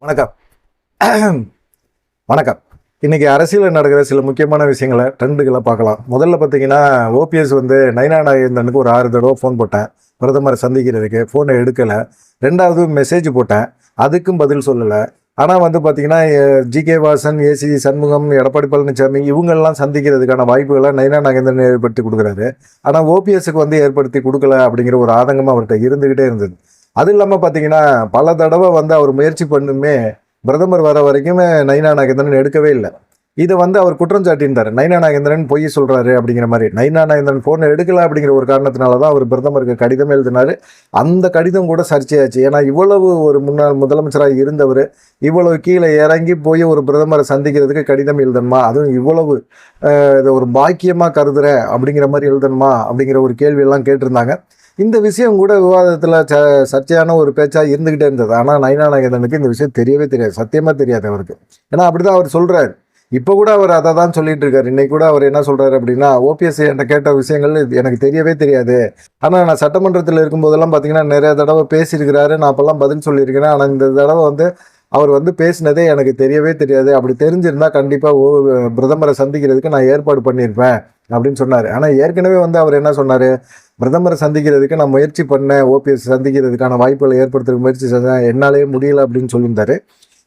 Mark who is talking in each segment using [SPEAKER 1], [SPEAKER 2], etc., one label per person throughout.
[SPEAKER 1] வணக்கம். வணக்கம். இன்னைக்கு அரசியலில் நடக்கிற சில முக்கியமான விஷயங்களை ட்ரெண்டுகளை பார்க்கலாம். முதல்ல பார்த்தீங்கன்னா ஓபிஎஸ் நயினா நாகேந்திரனுக்கு ஒரு 6 தடவை ஃபோன் போட்டேன் பிரதமரை சந்திக்கிறதுக்கு. ஃபோனை எடுக்கலை. 2வது மெசேஜ் போட்டேன், அதுக்கும் பதில் சொல்லலை. ஆனால் பார்த்தீங்கன்னா ஜி.கே. வாசன், ஏசி சண்முகம், எடப்பாடி பழனிசாமி இவங்கெல்லாம் சந்திக்கிறதுக்கான வாய்ப்புகளை நயினா நாகேந்திரன் ஏற்படுத்தி கொடுக்குறாரு. ஆனால் ஓபிஎஸ்க்கு ஏற்படுத்தி கொடுக்கல அப்படிங்கிற ஒரு ஆதங்கமாக அவர்கிட்ட இருந்துக்கிட்டே இருந்தது. அது இல்லாமல் பார்த்தீங்கன்னா பல தடவை அவர் முயற்சி பண்ணுமே பிரதமர் வர வரைக்குமே நயினா நாகேந்திரன் எடுக்கவே இல்லை. இதை அவர் குற்றம் சாட்டியிருந்தார். நயினா நாகேந்திரன் பொய் சொல்கிறாரு அப்படிங்கிற மாதிரி. நயினா நாகேந்திரன் ஃபோனை எடுக்கல அப்படிங்கிற ஒரு காரணத்தினால தான் அவர் பிரதமருக்கு கடிதம் எழுதினார். அந்த கடிதம் கூட சர்ச்சையாச்சு. ஏன்னா இவ்வளவு ஒரு முன்னாள் முதலமைச்சராக இருந்தவர் இவ்வளவு கீழே இறங்கி போய் ஒரு பிரதமரை சந்திக்கிறதுக்கு கடிதம் எழுதணுமா, அதுவும் இவ்வளவு இதை ஒரு பாக்கியமாக கருதுறேன் அப்படிங்கிற மாதிரி எழுதணுமா அப்படிங்கிற ஒரு கேள்வியெல்லாம் கேட்டிருந்தாங்க. இந்த விஷயம் கூட விவாதத்தில் சர்ச்சையான ஒரு பேச்சாக இருந்துக்கிட்டே இருந்தது. ஆனால் நயினா நாகேந்திரனுக்கு இந்த விஷயம் தெரியவே தெரியாது, சத்தியமாக தெரியாது அவருக்கு. ஏன்னா அப்படி தான் அவர் சொல்கிறார். இப்போ கூட அவர் அதை தான் சொல்லிட்டு இருக்காரு. இன்னைக்கு கூட அவர் என்ன சொல்கிறாரு அப்படின்னா, ஓபிஎஸ் என்கிட்ட கேட்ட விஷயங்கள் எனக்கு தெரியவே தெரியாது. ஆனால் நான் சட்டமன்றத்தில் இருக்கும்போதெல்லாம் பார்த்தீங்கன்னா நிறைய தடவை பேசியிருக்கிறாரு, நான் அப்போல்லாம் பதில் சொல்லியிருக்கிறேன். ஆனால் இந்த தடவை அவர் பேசினதே எனக்கு தெரியவே தெரியாது. அப்படி தெரிஞ்சிருந்தால் கண்டிப்பாக பிரதமரை சந்திக்கிறதுக்கு நான் ஏற்பாடு பண்ணியிருப்பேன் அப்படின்னு சொன்னார். ஆனால் ஏற்கனவே அவர் என்ன சொன்னார், பிரதமரை சந்திக்கிறதுக்கு நான் முயற்சி பண்ணேன், ஓபிஎஸ் சந்திக்கிறதுக்கான வாய்ப்புகளை ஏற்படுத்துறதுக்கு முயற்சி செஞ்சேன், என்னாலே முடியலை அப்படின்னு சொல்லியிருந்தார்.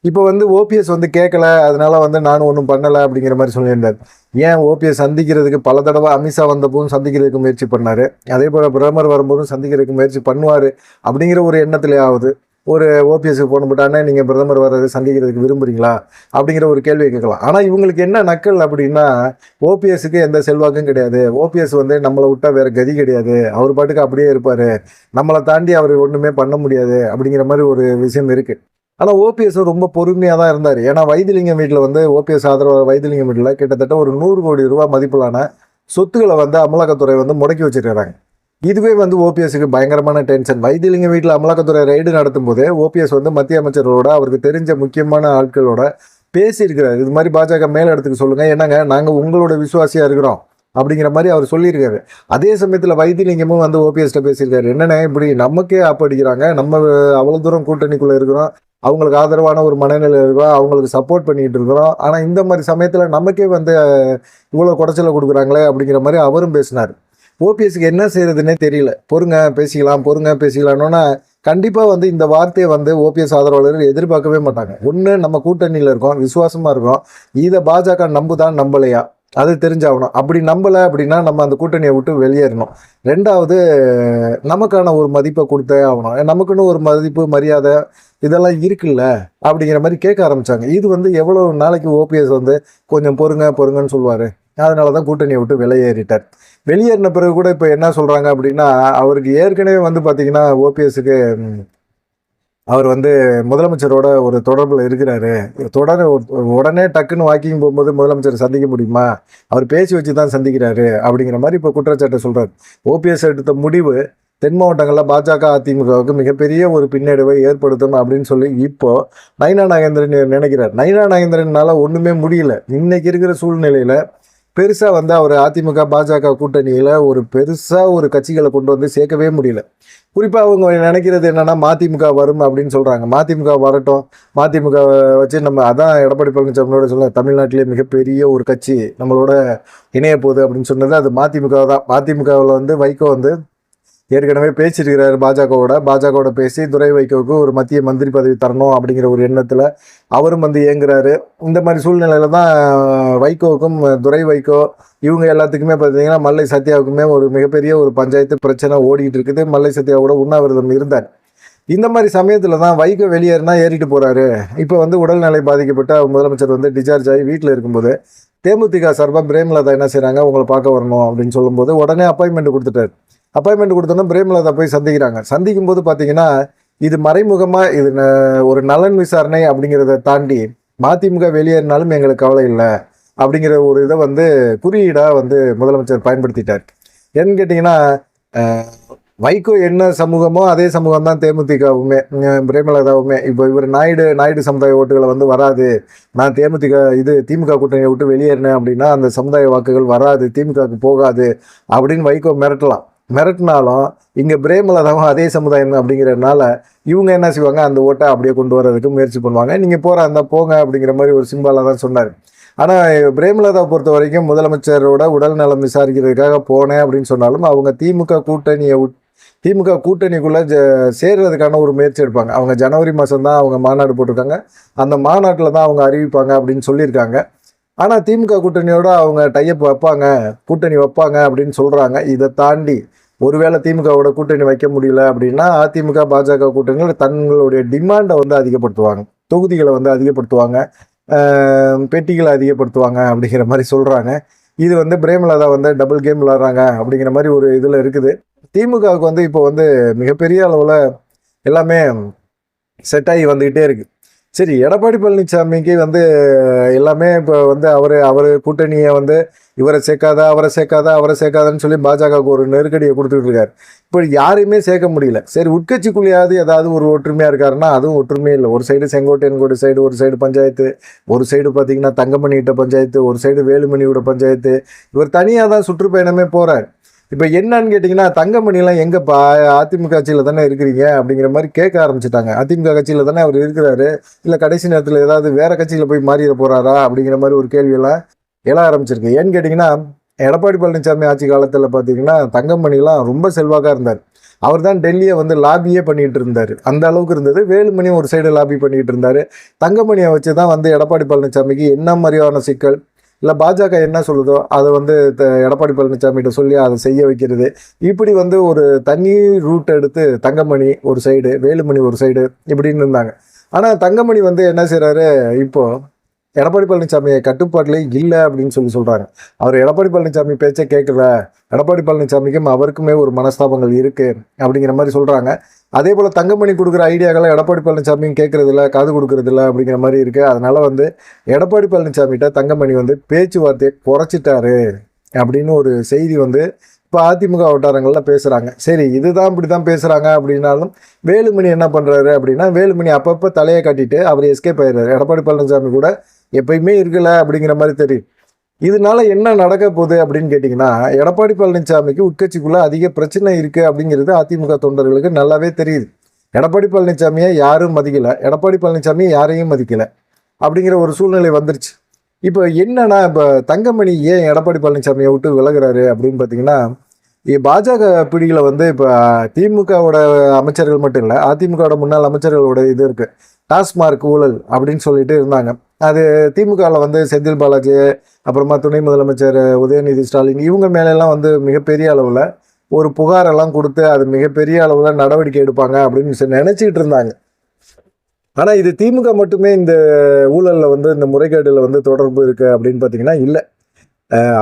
[SPEAKER 1] இப்போ ஓபிஎஸ் கேட்கல, அதனால நானும் ஒன்றும் பண்ணலை அப்படிங்கிற மாதிரி சொல்லியிருந்தார். ஏன் ஓபிஎஸ் சந்திக்கிறதுக்கு பல தடவை அமித்ஷா வந்தபோதும் சந்திக்கிறதுக்கு முயற்சி பண்ணார், அதே போல் பிரதமர் வரும்போதும் சந்திக்கிறதுக்கு முயற்சி பண்ணுவார் அப்படிங்கிற ஒரு எண்ணத்துலையாவது ஒரு ஓபிஎஸ்க்கு ஃபோன் போட்டானே நீங்கள் பிரதமர் வர்றது சந்திக்கிறதுக்கு விரும்புகிறீங்களா அப்படிங்கிற ஒரு கேள்வியை கேட்கலாம். ஆனால் இவங்களுக்கு என்ன நக்கல் அப்படின்னா, ஓபிஎஸ்க்கு எந்த செல்வாக்கும் கிடையாது. ஓபிஎஸ் நம்மளை விட்டால் வேறு கதி கிடையாது, அவர் பாட்டுக்கு அப்படியே இருப்பார், நம்மளை தாண்டி அவர் ஒன்றுமே பண்ண முடியாது அப்படிங்கிற மாதிரி ஒரு விஷயம் இருக்குது. ஆனால் ஓபிஎஸ் ரொம்ப பொறுமையாக தான் இருந்தார். ஏன்னா வைத்திலிங்கம் வீட்டில் ஓபிஎஸ் ஆதரவாளர் வைத்திலிங்கம் வீட்டில் கிட்டத்தட்ட ஒரு 100 கோடி ரூபா மதிப்பிலான சொத்துக்களை அமலாக்கத்துறை முடக்கி வச்சிருக்கிறாங்க. இதுவே ஓபிஎஸ்க்கு பயங்கரமான டென்ஷன். வைத்திலிங்கம் வீட்டில் அமலாக்கத்துறை ரைடு நடத்தும் போதே ஓபிஎஸ் மத்திய அமைச்சரோட அவருக்கு தெரிஞ்ச முக்கியமான ஆட்களோட பேசியிருக்கிறார். இது மாதிரி பாஜக மேல் இடத்துக்கு சொல்லுங்கள், என்னங்க நாங்கள் உங்களோட விசுவாசியாக இருக்கிறோம் அப்படிங்கிற மாதிரி அவர் சொல்லியிருக்காரு. அதே சமயத்தில் வைத்திலிங்கமும் ஓபிஎஸ்கிட்ட பேசியிருக்காரு. என்னென்ன இப்படி நமக்கே ஆப்படிக்கிறாங்க, நம்ம அவ்வளோ தூரம் கூட்டணிக்குள்ளே இருக்கிறோம், அவங்களுக்கு ஆதரவான ஒரு மனநிலை இருக்கிறோம், அவங்களுக்கு சப்போர்ட் பண்ணிக்கிட்டு இருக்கிறோம், ஆனால் இந்த மாதிரி சமயத்தில் நமக்கே இவ்வளோ குடைச்சலை கொடுக்குறாங்களே அப்படிங்கிற மாதிரி அவரும் பேசினார். ஓபிஎஸ்க்கு என்ன செய்யறதுன்னே தெரியல. பொறுங்க பேசிக்கலாம்னா கண்டிப்பாக இந்த வார்த்தையை ஓபிஎஸ் ஆதரவாளர்கள் எதிர்பார்க்கவே மாட்டாங்க. ஒன்று, நம்ம கூட்டணியில் இருக்கோம், விசுவாசமாக இருக்கோம், இதை பாஜக நம்புதான் நம்பலையா அது தெரிஞ்சாகணும். அப்படி நம்பலை அப்படின்னா நம்ம அந்த கூட்டணியை விட்டு வெளியேறணும். 2வது, நமக்கான ஒரு மதிப்பை கொடுத்தே ஆகணும், நமக்குன்னு ஒரு மதிப்பு மரியாதை இதெல்லாம் இருக்குல்ல அப்படிங்கிற மாதிரி கேட்க ஆரம்பித்தாங்க. இது எவ்வளோ நாளைக்கு ஓபிஎஸ் கொஞ்சம் பொறுங்கன்னு சொல்லுவார். அதனால தான் கூட்டணியை விட்டு வெளியேறிட்டார். வெளியேறின பிறகு கூட இப்போ என்ன சொல்கிறாங்க அப்படின்னா, அவருக்கு ஏற்கனவே பார்த்தீங்கன்னா ஓபிஎஸ்க்கு அவர் முதலமைச்சரோட ஒரு தொடர்பில் இருக்கிறாரு. உடனே டக்குன்னு வாக்கிங் போகும்போது முதலமைச்சரை சந்திக்க முடியுமா, அவர் பேசி வச்சு தான் சந்திக்கிறாரு அப்படிங்கிற மாதிரி இப்போ குற்றச்சாட்டை சொல்கிறார். ஓபிஎஸ் எடுத்த முடிவு தென் மாவட்டங்களில் பாஜக அதிமுகவுக்கு மிகப்பெரிய ஒரு பின்னடைவை ஏற்படுத்தும் அப்படின்னு சொல்லி இப்போ நயினா நாகேந்திரன் நினைக்கிறார். நயினா நாகேந்திரனால ஒன்றுமே முடியல. இன்னைக்கு இருக்கிற சூழ்நிலையில் பெருசாக அவர் அதிமுக பாஜக கூட்டணியில் ஒரு கட்சிகளை கொண்டு சேர்க்கவே முடியல. குறிப்பாக அவங்க நினைக்கிறது என்னென்னா, மதிமுக வரும் அப்படின்னு சொல்கிறாங்க. மதிமுக வரட்டும், மதிமுக வச்சு நம்ம அதான் எடப்பாடி பழனிசாமியோட சொல்ல தமிழ்நாட்டிலே மிகப்பெரிய ஒரு கட்சி நம்மளோட இணைய போகுது அப்படின்னு சொன்னது அது மதிமுக தான். மதிமுகவில் வைகோ ஏற்கனவே பேசியிருக்கிறார் பாஜகவோட பேசி துரை வைகோவுக்கு ஒரு மத்திய மந்திரி பதவி தரணும் அப்படிங்கிற ஒரு எண்ணத்தில் அவரும் இயங்குறாரு. இந்த மாதிரி சூழ்நிலையில தான் வைகோவுக்கும் துரை வைகோ இவங்க எல்லாத்துக்குமே பார்த்தீங்கன்னா மல்லை சத்யாவுக்குமே ஒரு மிகப்பெரிய ஒரு பஞ்சாயத்து பிரச்சனை ஓடிக்கிட்டு இருக்குது. மல்லை சத்யாவோட உண்ணாவிரதம் இருந்தார். இந்த மாதிரி சமயத்தில் தான் வைகோ வெளியேறினா ஏறிட்டு போகிறாரு. இப்போ உடல்நிலை பாதிக்கப்பட்ட முதலமைச்சர் டிசார்ஜ் ஆகி வீட்டில் இருக்கும்போது தேமுதிக சார்பாக பிரேமலதா என்ன செய்கிறாங்க, உங்களை பார்க்க வரணும் அப்படின்னு சொல்லும்போது உடனே அப்பாயின்மெண்ட் கொடுத்துட்டார். அப்பாயின்மெண்ட் கொடுத்தோன்னா பிரேமலதா போய் சந்திக்கிறாங்க. சந்திக்கும் போது பார்த்தீங்கன்னா இது மறைமுகமாக இது ஒரு நலன் விசாரணை அப்படிங்கிறத தாண்டி மதிமுக வெளியேறினாலும் எங்களுக்கு கவலை இல்லை அப்படிங்கிற ஒரு இதை குறியீடாக முதலமைச்சர் பயன்படுத்திட்டார். ஏன்னு கேட்டிங்கன்னா, வைகோ என்ன சமூகமோ அதே சமூகம் தான் தேமுதிகவுமே பிரேமலதாவுமே. இப்போ இவர் நாயுடு சமுதாய ஓட்டுகளை வராது, நான் திமுக கூட்டணியை விட்டு வெளியேறினேன் அப்படின்னா அந்த சமுதாய வாக்குகள் வராது, திமுகவுக்கு போகாது அப்படின்னு வைகோ மிரட்டலாம். மிரட்டினாலும் இங்கே பிரேமலதாவும் அதே சமுதாயம் அப்படிங்கிறதுனால இவங்க என்ன செய்வாங்க, அந்த ஓட்டை அப்படியே கொண்டு வர்றதுக்கு முயற்சி பண்ணுவாங்க. நீங்கள் போகிற அந்த போங்க அப்படிங்கிற மாதிரி ஒரு சிம்பாலாக தான் சொன்னார். ஆனால் பிரேமலதா பொறுத்த வரைக்கும் முதலமைச்சரோட உடல் நலம் விசாரிக்கிறதுக்காக போனேன் அப்படின்னு சொன்னாலும் அவங்க திமுக கூட்டணிக்குள்ளே சேர்றதுக்கான ஒரு முயற்சி எடுப்பாங்க. அவங்க ஜனவரி மாதம் தான் அவங்க மாநாடு போட்டிருக்காங்க. அந்த மாநாட்டில் தான் அவங்க அறிவிப்பாங்க அப்படின்னு சொல்லியிருக்காங்க. ஆனால் திமுக கூட்டணியோட அவங்க டைப் வைப்பாங்க, கூட்டணி வைப்பாங்க அப்படின்னு சொல்கிறாங்க. இதை தாண்டி ஒருவேளை திமுகவோட கூட்டணி வைக்க முடியல அப்படின்னா அதிமுக பாஜக கூட்டணிகள் தங்களுடைய டிமாண்டை வந்து அதிகப்படுத்துவாங்க, தொகுதிகளை வந்து அதிகப்படுத்துவாங்க, பெட்டிகளை அதிகப்படுத்துவாங்க அப்படிங்கிற மாதிரி சொல்கிறாங்க. இது வந்து பிரேமலதா வந்து டபுள் கேம் விளாட்றாங்க அப்படிங்கிற மாதிரி ஒரு இதில் இருக்குது. திமுகவுக்கு வந்து இப்போ வந்து மிகப்பெரிய அளவில் எல்லாமே செட் ஆகி வந்துக்கிட்டே இருக்குது. சரி, எடப்பாடி பழனிசாமிக்கு வந்து எல்லாமே இப்போ வந்து அவர் கூட்டணியை வந்து இவரை சேர்க்காதான்னு சொல்லி பாஜகவுக்கு ஒரு நெருக்கடியை கொடுத்துட்டு இருக்காரு. இப்போ யாரையுமே சேர்க்க முடியல. சரி, உட்கட்சிக்குள்ளேயாவது ஏதாவது ஒரு ஒற்றுமையாக இருக்காருன்னா அதுவும் ஒற்றுமையே இல்லை. ஒரு சைடு செங்கோட்டையன் கூட சைடு, ஒரு சைடு பஞ்சாயத்து, ஒரு சைடு பார்த்தீங்கன்னா தங்கமணிகிட்ட பஞ்சாயத்து, ஒரு சைடு வேலுமணியோட பஞ்சாயத்து. இவர் தனியாக தான் சுற்றுப்பயணமே போகிறார். இப்போ என்னன்னு கேட்டிங்கன்னா, தங்கமணிலாம் எங்கேப்பா, அதிமுக கட்சியில் தானே இருக்கிறீங்க அப்படிங்கிற மாதிரி கேட்க ஆரம்பிச்சிட்டாங்க. அதிமுக கட்சியில் தானே அவர் இருக்கிறாரு, இல்லை கடைசி நேரத்தில் ஏதாவது வேறு கட்சியில் போய் மாறிட போகிறாரா அப்படிங்கிற மாதிரி ஒரு கேள்வியெல்லாம் எழ ஆரம்பிச்சிருக்கு. ஏன்னு கேட்டிங்கன்னா, எடப்பாடி பழனிசாமி ஆட்சி காலத்தில் பார்த்தீங்கன்னா தங்கமணிலாம் ரொம்ப செல்வாக்காக இருந்தார். அவர் தான் டெல்லியை வந்து லாபியே பண்ணிகிட்டு இருந்தார், அந்த அளவுக்கு இருந்தது. வேலுமணியும் ஒரு சைடு லாபி பண்ணிகிட்டு இருந்தார். தங்கமணியை வச்சு தான் வந்து எடப்பாடி பழனிசாமிக்கு என்ன மாதிரியான சிக்கல், இல்லை பாஜக என்ன சொல்லுதோ அதை வந்து எடப்பாடி பழனிசாமிகிட்ட சொல்லி அதை செய்ய வைக்கிறது. இப்படி வந்து ஒரு தனி ரூட் எடுத்து தங்கமணி ஒரு சைடு, வேலுமணி ஒரு சைடு இப்படின்னு இருந்தாங்க. ஆனால் தங்கமணி வந்து என்ன செய்கிறாரு, இப்போது எடப்பாடி பழனிசாமியை கட்டுப்பாட்டிலே இல்லை அப்படின்னு சொல்கிறாங்க. அவர் எடப்பாடி பழனிசாமி பேச்சை கேட்கல, எடப்பாடி பழனிசாமிக்கும் அவருக்குமே ஒரு மனஸ்தாபங்கள் இருக்குது அப்படிங்கிற மாதிரி சொல்கிறாங்க. அதே போல் தங்கமணி கொடுக்குற ஐடியாக்களை எடப்பாடி பழனிசாமியும் கேட்குறதில்ல, காது கொடுக்குறதில்ல அப்படிங்கிற மாதிரி இருக்குது. அதனால் வந்து எடப்பாடி பழனிசாமிகிட்ட தங்கமணி வந்து பேச்சுவார்த்தையை குறைச்சிட்டாரு அப்படின்னு ஒரு செய்தி வந்து இப்போ அதிமுக வட்டாரங்களில் பேசுகிறாங்க. சரி, இதுதான் இப்படி தான் பேசுகிறாங்க அப்படின்னாலும் வேலுமணி என்ன பண்ணுறாரு அப்படின்னா, வேலுமணி அப்பப்போ தலையை காட்டிட்டு அவர் எஸ்கேப் ஆயிடுறாரு. எடப்பாடி பழனிசாமி கூட எப்பயுமே இருக்கல அப்படிங்கிற மாதிரி தெரியும். இதனால என்ன நடக்க போகுது அப்படின்னு கேட்டிங்கன்னா, எடப்பாடி பழனிசாமிக்கு உட்கட்சிக்குள்ளே அதிக பிரச்சனை இருக்குது அப்படிங்கிறது அதிமுக தொண்டர்களுக்கு நல்லாவே தெரியுது. எடப்பாடி பழனிசாமியை யாரும் மதிக்கலை, எடப்பாடி பழனிசாமி யாரையும் மதிக்கலை அப்படிங்கிற ஒரு சூழ்நிலை வந்துருச்சு. இப்போ என்னன்னா, இப்போ தங்கமணி ஏன் எடப்பாடி பழனிசாமியை விட்டு விலகுறாரு அப்படின்னு பார்த்தீங்கன்னா, பாஜக பிடியில் வந்து இப்போ திமுகவோட அமைச்சர்கள் மட்டும் இல்லை, அதிமுகவோட முன்னாள் அமைச்சர்களோட இது இருக்குது, டாஸ்மார்க் ஊழல் அப்படின்னு சொல்லிட்டு இருந்தாங்க. அது திமுகவில் வந்து செந்தில் பாலாஜி, அப்புறமா துணை முதலமைச்சர் உதயநிதி ஸ்டாலின் இவங்க மேலெல்லாம் வந்து மிகப்பெரிய அளவில் ஒரு புகாரெல்லாம் கொடுத்து அது மிகப்பெரிய அளவில் நடவடிக்கை எடுப்பாங்க அப்படின்னு நினச்சிக்கிட்டு இருந்தாங்க. ஆனால் இது திமுக மட்டுமே இந்த ஊழலில் வந்து இந்த முறைகேடில் வந்து தொடர்பு இருக்குது அப்படின்னு பார்த்தீங்கன்னா இல்லை.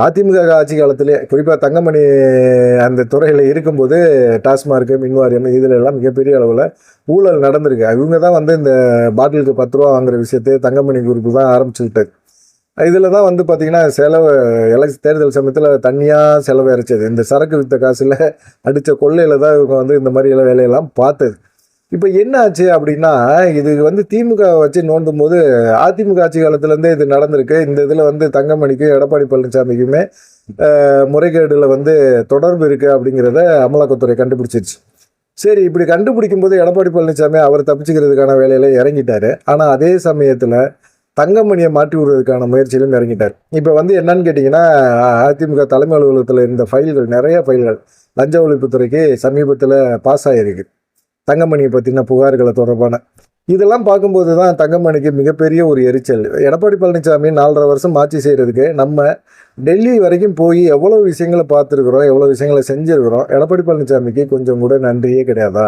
[SPEAKER 1] அதிமுக ஆட்சி காலத்திலே குறிப்பாக தங்கமணி அந்த துறையில் இருக்கும்போது டாஸ்மார்க்கு, மின்வாரியம் இதில் எல்லாம் மிகப்பெரிய அளவில் ஊழல் நடந்திருக்கு. இவங்க தான் வந்து இந்த பாட்டிலுக்கு 10 ரூபா வாங்குற விஷயத்தை தங்கமணி குரூப்பு தான் ஆரம்பிச்சுக்கிட்டது. இதில் தான் வந்து பார்த்திங்கன்னா செலவு தேர்தல் சமயத்தில் தனியாக செலவு இறைச்சது. இந்த சரக்கு வித்த காசில் அடித்த கொள்ளையில் தான் இவங்க வந்து இந்த மாதிரி வேலையெல்லாம் பார்த்தது. இப்போ என்ன ஆச்சு அப்படின்னா, இது வந்து திமுக வச்சு நோண்டும் போது அதிமுக ஆட்சி காலத்துலேருந்தே இது நடந்திருக்கு. இந்த இதில் வந்து தங்கமணிக்கும் எடப்பாடி பழனிசாமிக்குமே முறைகேடில் வந்து தொடர்பு இருக்குது அப்படிங்கிறத அமலாக்கத்துறை கண்டுபிடிச்சிருச்சு. சரி, இப்படி கண்டுபிடிக்கும் போது எடப்பாடி பழனிசாமி அவர் தப்பிச்சுக்கிறதுக்கான வேலையில் இறங்கிட்டார். ஆனால் அதே சமயத்தில் தங்கமணியை மாற்றி விடுறதுக்கான முயற்சியிலும் இறங்கிட்டார். இப்போ வந்து என்னன்னு கேட்டிங்கன்னா, அதிமுக தலைமை அலுவலகத்தில் இருந்த ஃபைல்கள், நிறைய ஃபைல்கள் லஞ்ச ஒழிப்புத்துறைக்கு சமீபத்தில் பாஸ் ஆகிருக்கு. தங்கமணியை பற்றின புகார்களை தொடர்பான இதெல்லாம் பார்க்கும்போது தான் தங்கமணிக்கு மிகப்பெரிய ஒரு எரிச்சல். எடப்பாடி பழனிசாமி 4.5 வருஷம் ஆட்சி செய்கிறதுக்கு நம்ம டெல்லி வரைக்கும் போய் எவ்வளோ விஷயங்களை பார்த்துருக்குறோம், எவ்வளோ விஷயங்களை செஞ்சுருக்கிறோம். எடப்பாடி பழனிசாமிக்கு கொஞ்சம் கூட நன்றியே கிடையாதா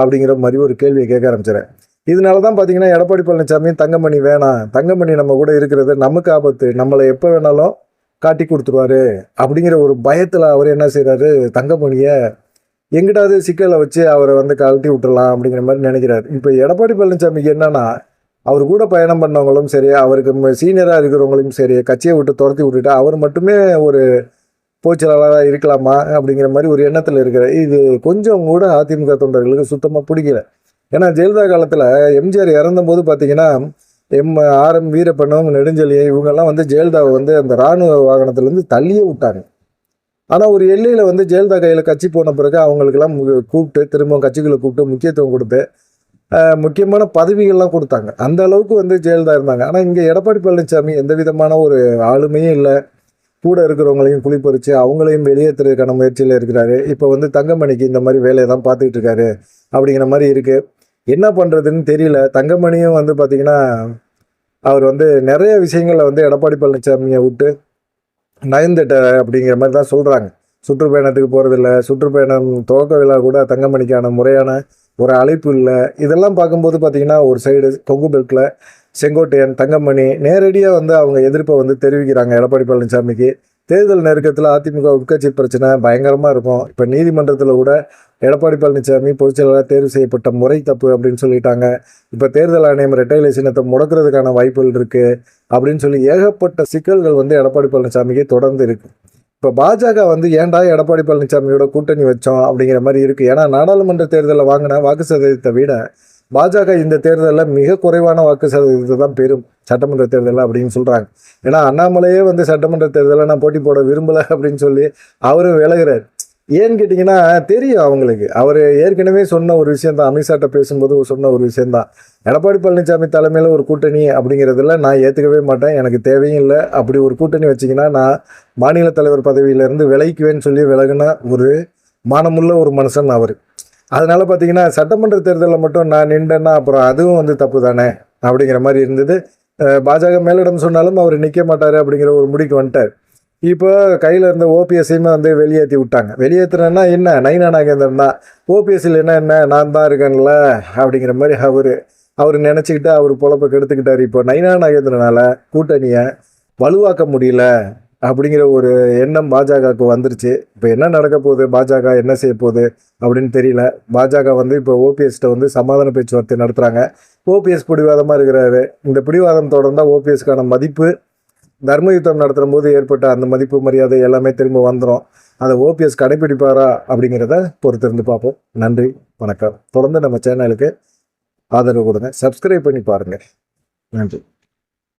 [SPEAKER 1] அப்படிங்கிற மாதிரி ஒரு கேள்வியை கேட்க ஆரம்பிச்சிடறேன். இதனால தான் பார்த்தீங்கன்னா எடப்பாடி பழனிசாமி தங்கமணி வேணாம், தங்கமணி நம்ம கூட இருக்கிறது நமக்கு ஆபத்து, நம்மளை எப்போ வேணாலும் காட்டி கொடுத்துருவாரு அப்படிங்கிற ஒரு பயத்தில் அவர் என்ன செய்கிறாரு, தங்கமணியை எங்கிட்டாவது சிக்கலை வச்சு அவரை வந்து கழட்டி விட்டுறலாம் அப்படிங்கிற மாதிரி நினைக்கிறாரு. இப்போ எடப்பாடி பழனிசாமிக்கு என்னன்னா, அவர் கூட பயணம் பண்ணவங்களும் சரி, அவருக்கு சீனியராக இருக்கிறவங்களையும் சரி கட்சியை விட்டு துரத்தி விட்டுட்டு அவர் மட்டுமே ஒரு பொதுச்செயலாளராக இருக்கலாமா அப்படிங்கிற மாதிரி ஒரு எண்ணத்தில் இருக்கிறார். இது கொஞ்சம் கூட அதிமுக தொண்டர்களுக்கு சுத்தமாக பிடிக்கல. ஏன்னா ஜெயலலிதா காலத்தில் எம்ஜிஆர் இறந்தபோது பார்த்தீங்கன்னா ஆர்.எம். வீரப்பனும் நெடுஞ்செழியன் இவங்கெல்லாம் வந்து ஜெயலலிதாவை வந்து அந்த இராணுவ வாகனத்துலேருந்து தள்ளியே விட்டாங்க. ஆனால் ஒரு எல்லையில் வந்து ஜெயலலிதா கையில் கட்சி போன பிறகு அவங்களுக்கெல்லாம் கூப்பிட்டு திரும்ப கட்சிகளை கூப்பிட்டு முக்கியத்துவம் கொடுத்து முக்கியமான பதவிகள்லாம் கொடுத்தாங்க. அந்த அளவுக்கு வந்து ஜெயலலிதா இருந்தாங்க. ஆனால் இங்கே எடப்பாடி பழனிசாமி எந்த விதமான ஒரு ஆளுமையும் இல்லை. கூட இருக்கிறவங்களையும் குளிப்பறிச்சு அவங்களையும் வெளியேற்றுறதுக்கான முயற்சியில் இருக்கிறாரு. இப்போ வந்து தங்கமணிக்கு இந்த மாதிரி வேலையை தான் பார்த்துக்கிட்டு இருக்காரு அப்படிங்கிற மாதிரி இருக்குது. என்ன பண்ணுறதுன்னு தெரியல. தங்கமணியும் வந்து பார்த்திங்கன்னா அவர் வந்து நிறைய விஷயங்களில் வந்து எடப்பாடி பழனிசாமியை விட்டு நயந்துட்டார் அப்படிங்கிற மாதிரி தான் சொல்கிறாங்க. சுற்றுப்பயணத்துக்கு போகிறதில்ல, சுற்றுப்பயணம் துவக்க விழா கூட தங்கமணிக்கான முறையான ஒரு அழைப்பு இல்லை. இதெல்லாம் பார்க்கும்போது பார்த்திங்கன்னா ஒரு சைடு கொங்கு பெல்ட்டில் செங்கோட்டையன், தங்கமணி நேரடியாக வந்து அவங்க எதிர்ப்பை வந்து தெரிவிக்கிறாங்க எடப்பாடி பழனிசாமிக்கு. தேர்தல் நெருக்கத்தில் அதிமுக உட்கட்சி பிரச்சனை பயங்கரமாக இருக்கும். இப்போ நீதிமன்றத்தில் கூட எடப்பாடி பழனிசாமி பொதுச்செயலாளராக தேர்வு செய்யப்பட்ட முறை தப்பு அப்படின்னு சொல்லிட்டாங்க. இப்போ தேர்தல் ஆணையம் இரட்டை இலை சின்னத்தை முடக்கிறதுக்கான வாய்ப்புகள் இருக்குது அப்படின்னு சொல்லி ஏகப்பட்ட சிக்கல்கள் வந்து எடப்பாடி பழனிசாமிக்கு தொடர்ந்து இருக்குது. இப்போ பாஜக வந்து ஏன்டா எடப்பாடி பழனிசாமியோட கூட்டணி வச்சோம் அப்படிங்கிற மாதிரி இருக்குது. ஏன்னா நாடாளுமன்ற தேர்தலில் வாங்கின வாக்கு சதவீதத்தை விட பாஜக இந்த தேர்தலில் மிக குறைவான வாக்கு சதவீதத்தை தான் பெறும் சட்டமன்ற தேர்தலில் அப்படின்னு சொல்கிறாங்க. ஏன்னா அண்ணாமலையே வந்து சட்டமன்ற தேர்தலில் நான் போட்டி போட விரும்பலை அப்படின்னு சொல்லி அவரும் விலகிறார். ஏன்னு கேட்டிங்கன்னா தெரியும் அவங்களுக்கு. அவர் ஏற்கனவே சொன்ன ஒரு விஷயந்தான், அமித்ஷாட்ட பேசும்போது சொன்ன ஒரு விஷயந்தான், எடப்பாடி பழனிசாமி தலைமையில் ஒரு கூட்டணி அப்படிங்கிறதுல நான் ஏற்றுக்கவே மாட்டேன், எனக்கு தேவையும் இல்லை. அப்படி ஒரு கூட்டணி வச்சிங்கன்னா நான் மாநில தலைவர் பதவியிலேருந்து விலகிக்குவேன்னு சொல்லி விலகின ஒரு மானமுள்ள ஒரு மனுஷன் அவர். அதனால் பார்த்தீங்கன்னா சட்டமன்ற தேர்தலில் மட்டும் நான் நின்றேன்னா அப்புறம் அதுவும் வந்து தப்பு தானே அப்படிங்கிற மாதிரி இருந்தது. பாஜக மேலிடம் சொன்னாலும் அவர் நிற்க மாட்டார் அப்படிங்கிற ஒரு முடிக்கு வந்துட்டார். இப்போ கையில் இருந்த ஓபிஎஸ்ஸையுமே வந்து வெளியேற்றி விட்டாங்க. வெளியேற்றுறேன்னா என்ன, நயினா நாகேந்திரன் தான். ஓபிஎஸ்சில் என்ன நான் தான் இருக்கேன்ல அப்படிங்கிற மாதிரி அவர் நினச்சிக்கிட்டு அவர் பொழப்பை கெடுத்துக்கிட்டார். இப்போ நயினா நாகேந்திரனால் கூட்டணியை வலுவாக்க முடியல அப்படிங்கிற ஒரு எண்ணம் பாஜகவுக்கு வந்துருச்சு. இப்போ என்ன நடக்க போகுது, பாஜக என்ன செய்ய போகுது அப்படின்னு தெரியல. பாஜக வந்து இப்போ ஓபிஎஸ்கிட்ட வந்து சமாதான பேச்சுவார்த்தை நடத்துகிறாங்க. ஓபிஎஸ் பிடிவாதமாக இருக்கிறாரு. இந்த பிடிவாதம் தொடர்ந்தால் ஓபிஎஸ்க்கான மதிப்பு தர்ம யுத்தம் நடத்துகிற போது ஏற்பட்ட அந்த மதிப்பு மரியாதை எல்லாமே திரும்ப வந்துடும். அதை ஓபிஎஸ் கடைப்பிடிப்பாரா அப்படிங்கிறத பொறுத்திருந்து பார்ப்போம். நன்றி, வணக்கம். தொடர்ந்து நம்ம சேனலுக்கு ஆதரவு கொடுங்க, சப்ஸ்கிரைப் பண்ணி பாருங்கள். நன்றி.